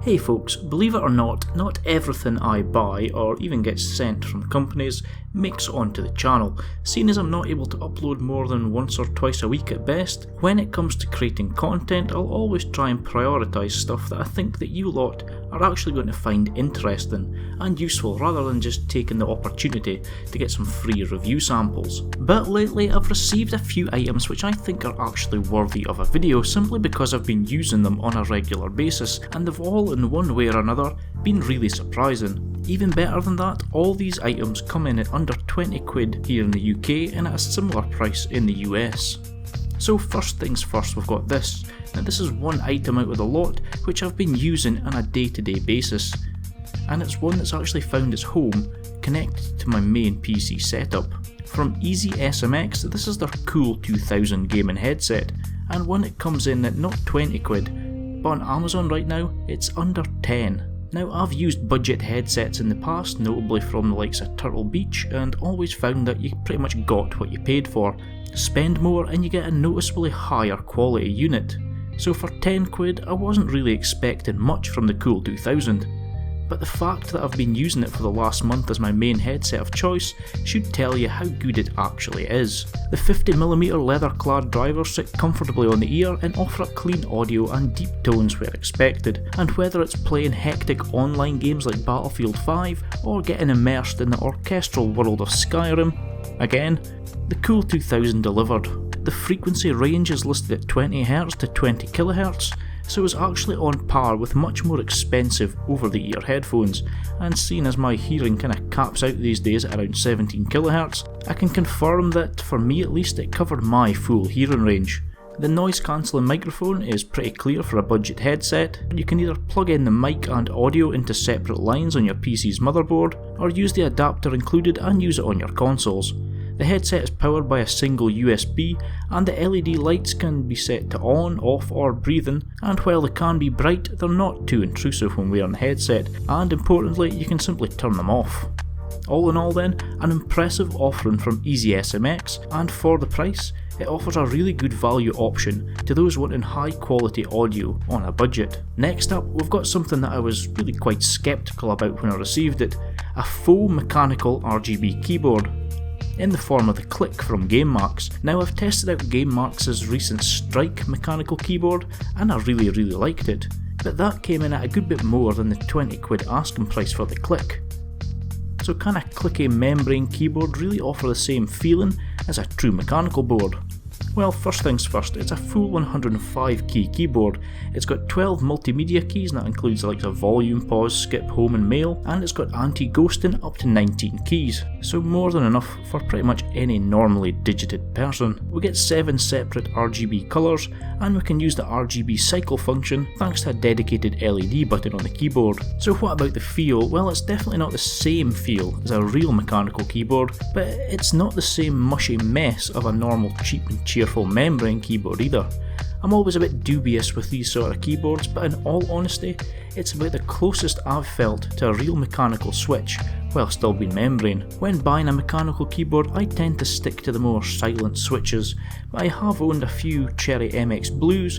Hey folks, believe it or not everything I buy or even gets sent from companies makes onto the channel. Seeing as I'm not able to upload more than once or twice a week at best, when it comes to creating content I'll always try and prioritise stuff that I think that you lot are actually going to find interesting and useful rather than just taking the opportunity to get some free review samples. But lately I've received a few items which I think are actually worthy of a video simply because I've been using them on a regular basis and they've all in one way or another been really surprising. Even better than that, all these items come in at under 20 quid here in the UK and at a similar price in the US. So first things first, we've got this. Now this is one item out of the lot which I've been using on a day-to-day basis, and it's one that's actually found its home connected to my main PC setup. From EasySMX, this is their cool 2000 gaming headset, and one it comes in at not 20 quid, but on Amazon right now it's under 10. Now I've used budget headsets in the past, notably from the likes of Turtle Beach, and always found that you pretty much got what you paid for. Spend more and you get a noticeably higher quality unit. So for 10 quid I wasn't really expecting much from the Cool 2000. But the fact that I've been using it for the last month as my main headset of choice should tell you how good it actually is. The 50mm leather clad drivers sit comfortably on the ear and offer up clean audio and deep tones where expected, and whether it's playing hectic online games like Battlefield 5 or getting immersed in the orchestral world of Skyrim, again, the Cool 2000 delivered. The frequency range is listed at 20Hz to 20kHz, so it's actually on par with much more expensive over-the-ear headphones, and seeing as my hearing kinda caps out these days at around 17kHz, I can confirm that, for me at least, it covered my full hearing range. The noise cancelling microphone is pretty clear for a budget headset. You can either plug in the mic and audio into separate lines on your PC's motherboard, or use the adapter included and use it on your consoles. The headset is powered by a single USB, and the LED lights can be set to on, off or breathing, and while they can be bright, they're not too intrusive when wearing the headset, and importantly you can simply turn them off. All in all then, an impressive offering from EasySMX, and for the price, it offers a really good value option to those wanting high quality audio on a budget. Next up, we've got something that I was really quite sceptical about when I received it, a faux mechanical RGB keyboard, in the form of the Click from GameMax. Now I've tested out GameMarks' recent Strike mechanical keyboard and I really liked it, but that came in at a good bit more than the 20 quid asking price for the Click. So can a clicky membrane keyboard really offer the same feeling as a true mechanical board? Well, first things first, it's a full 105 key keyboard. It's got 12 multimedia keys, and that includes the likes of volume, pause, skip, home and mail, and it's got anti-ghosting up to 19 keys, so more than enough for pretty much any normally digited person. We get 7 separate RGB colours, and we can use the RGB cycle function thanks to a dedicated LED button on the keyboard. So what about the feel? Well, it's definitely not the same feel as a real mechanical keyboard, but it's not the same mushy mess of a normal cheap and cheerful membrane keyboard either. I'm always a bit dubious with these sort of keyboards, but in all honesty, it's about the closest I've felt to a real mechanical switch while still being membrane. When buying a mechanical keyboard, I tend to stick to the more silent switches, but I have owned a few Cherry MX Blues,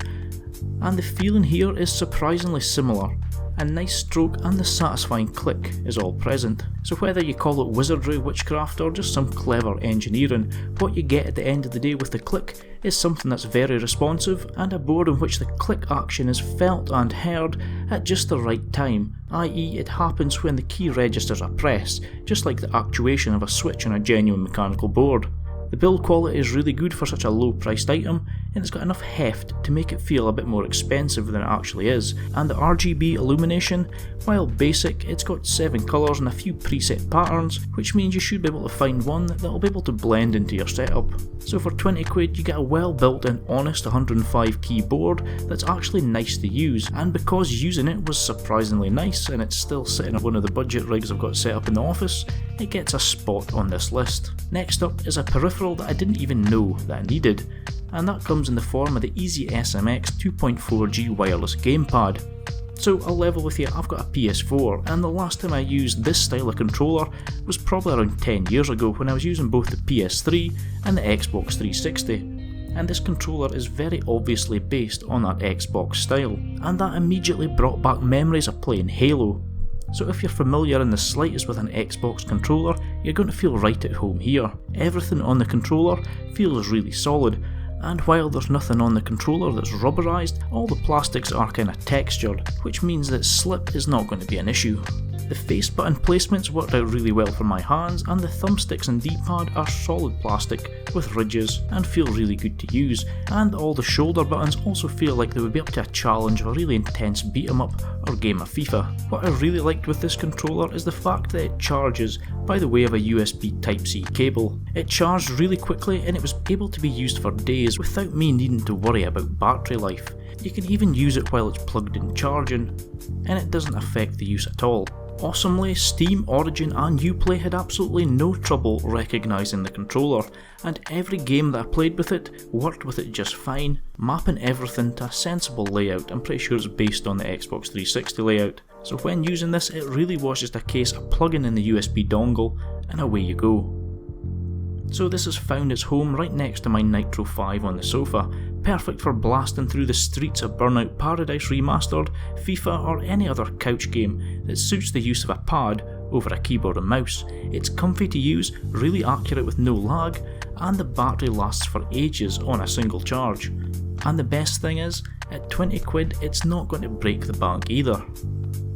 and the feeling here is surprisingly similar. A nice stroke and the satisfying click is all present. So whether you call it wizardry, witchcraft or just some clever engineering, what you get at the end of the day with the click is something that's very responsive and a board in which the click action is felt and heard at just the right time, i.e. it happens when the key registers are pressed, just like the actuation of a switch on a genuine mechanical board. The build quality is really good for such a low priced item, and it's got enough heft to make it feel a bit more expensive than it actually is, and the RGB illumination, while basic, it's got 7 colours and a few preset patterns, which means you should be able to find one that'll be able to blend into your setup. So for 20 quid you get a well built and honest 105 key board that's actually nice to use, and because using it was surprisingly nice and it's still sitting on one of the budget rigs I've got set up in the office, it gets a spot on this list. Next up is a peripheral that I didn't even know that I needed, and that comes in the form of the EasySMX 2.4G wireless gamepad. So I'll level with you, I've got a PS4, and the last time I used this style of controller was probably around 10 years ago when I was using both the PS3 and the Xbox 360. and this controller is very obviously based on that Xbox style, and that immediately brought back memories of playing Halo. So if you're familiar in the slightest with an Xbox controller, you're going to feel right at home here. Everything on the controller feels really solid, and while there's nothing on the controller that's rubberized, all the plastics are kind of textured, which means that slip is not going to be an issue. The face button placements worked out really well for my hands, and the thumbsticks and D-pad are solid plastic with ridges and feel really good to use, and all the shoulder buttons also feel like they would be up to a challenge of a really intense beat 'em up or game of FIFA. What I really liked with this controller is the fact that it charges by the way of a USB Type-C cable. It charged really quickly and it was able to be used for days without me needing to worry about battery life. You can even use it while it's plugged in charging, and it doesn't affect the use at all. Awesomely, Steam, Origin and Uplay had absolutely no trouble recognising the controller, and every game that I played with it worked with it just fine, mapping everything to a sensible layout. I'm pretty sure it's based on the Xbox 360 layout. So when using this, it really was just a case of plugging in the USB dongle and away you go. So this has found its home right next to my Nitro 5 on the sofa, perfect for blasting through the streets of Burnout Paradise Remastered, FIFA or any other couch game that suits the use of a pad over a keyboard and mouse. It's comfy to use, really accurate with no lag, and the battery lasts for ages on a single charge. And the best thing is, at 20 quid it's not going to break the bank either.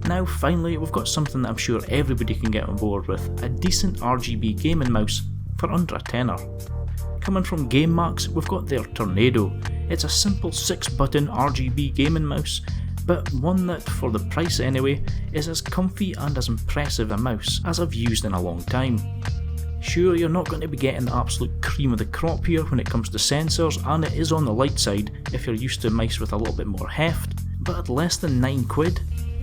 Now finally we've got something that I'm sure everybody can get on board with, a decent RGB gaming mouse for under a tenner. Coming from GameMax, we've got their Tornado. It's a simple 6-button RGB gaming mouse, but one that, for the price anyway, is as comfy and as impressive a mouse as I've used in a long time. Sure, you're not going to be getting the absolute cream of the crop here when it comes to sensors, and it is on the light side if you're used to a mouse with a little bit more heft, but at less than 9 quid,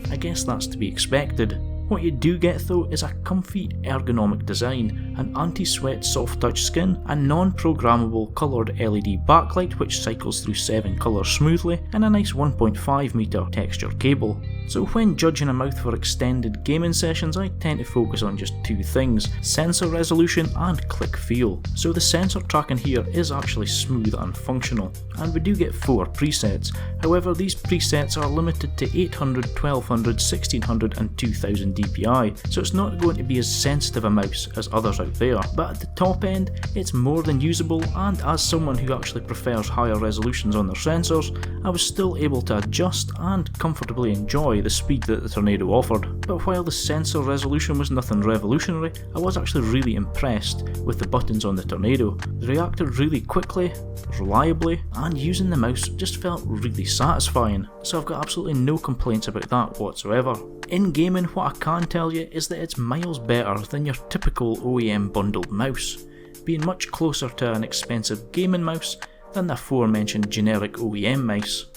I guess that's to be expected. What you do get though is a comfy ergonomic design, an anti-sweat soft touch skin, a non-programmable coloured LED backlight which cycles through 7 colours smoothly, and a nice 1.5 metre texture cable. So when judging a mouth for extended gaming sessions, I tend to focus on just 2 things, sensor resolution and click feel. So the sensor tracking here is actually smooth and functional, and we do get 4 presets. However, these presets are limited to 800, 1200, 1600 and 2000 DPI, so it's not going to be as sensitive a mouse as others out there, but at the top end it's more than usable, and as someone who actually prefers higher resolutions on their sensors, I was still able to adjust and comfortably enjoy the speed that the Tornado offered. But while the sensor resolution was nothing revolutionary, I was actually really impressed with the buttons on the Tornado. They reacted really quickly, reliably, and using the mouse just felt really satisfying, so I've got absolutely no complaints about that whatsoever. In gaming, what I can tell you is that it's miles better than your typical OEM bundled mouse, being much closer to an expensive gaming mouse than the aforementioned generic OEM mouse.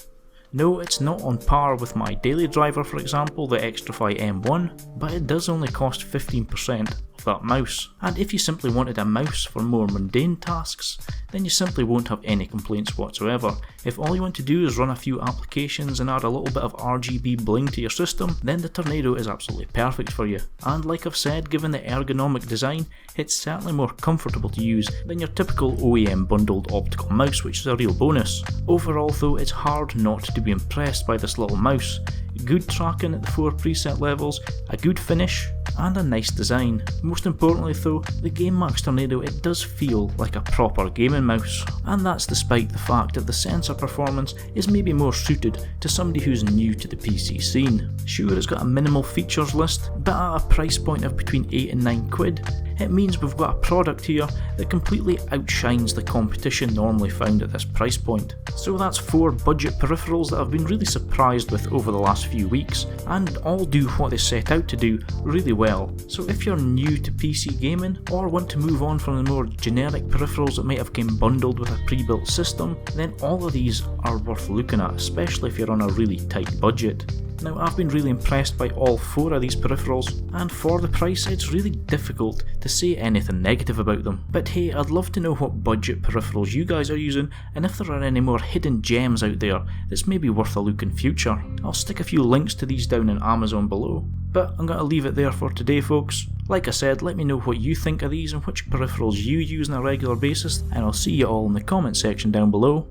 No, it's not on par with my daily driver, for example, the Xtrfy M1, but it does only cost 15% of that mouse. And if you simply wanted a mouse for more mundane tasks, then you simply won't have any complaints whatsoever. If all you want to do is run a few applications and add a little bit of RGB bling to your system, then the Tornado is absolutely perfect for you. And like I've said, given the ergonomic design, it's certainly more comfortable to use than your typical OEM bundled optical mouse, which is a real bonus. Overall though, it's hard not to be impressed by this little mouse. Good tracking at the 4 preset levels, a good finish, and a nice design. Most importantly though, the GameMarks Tornado, it does feel like a proper gaming mouse, and that's despite the fact that the sensor performance is maybe more suited to somebody who's new to the PC scene. Sure, it's got a minimal features list, but at a price point of between 8 and 9 quid, it means we've got a product here that completely outshines the competition normally found at this price point. So that's 4 budget peripherals that I've been really surprised with over the last few weeks, and all do what they set out to do really well. So if you're new to PC gaming, or want to move on from the more generic peripherals that might have came bundled with a pre-built system, then all of these are worth looking at, especially if you're on a really tight budget. Now, I've been really impressed by all 4 of these peripherals, and for the price it's really difficult to say anything negative about them. But hey, I'd love to know what budget peripherals you guys are using, and if there are any more hidden gems out there that's maybe worth a look in future. I'll stick a few links to these down in Amazon below. But I'm going to leave it there for today folks. Like I said, let me know what you think of these and which peripherals you use on a regular basis, and I'll see you all in the comment section down below,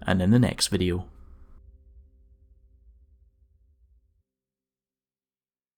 and in the next video.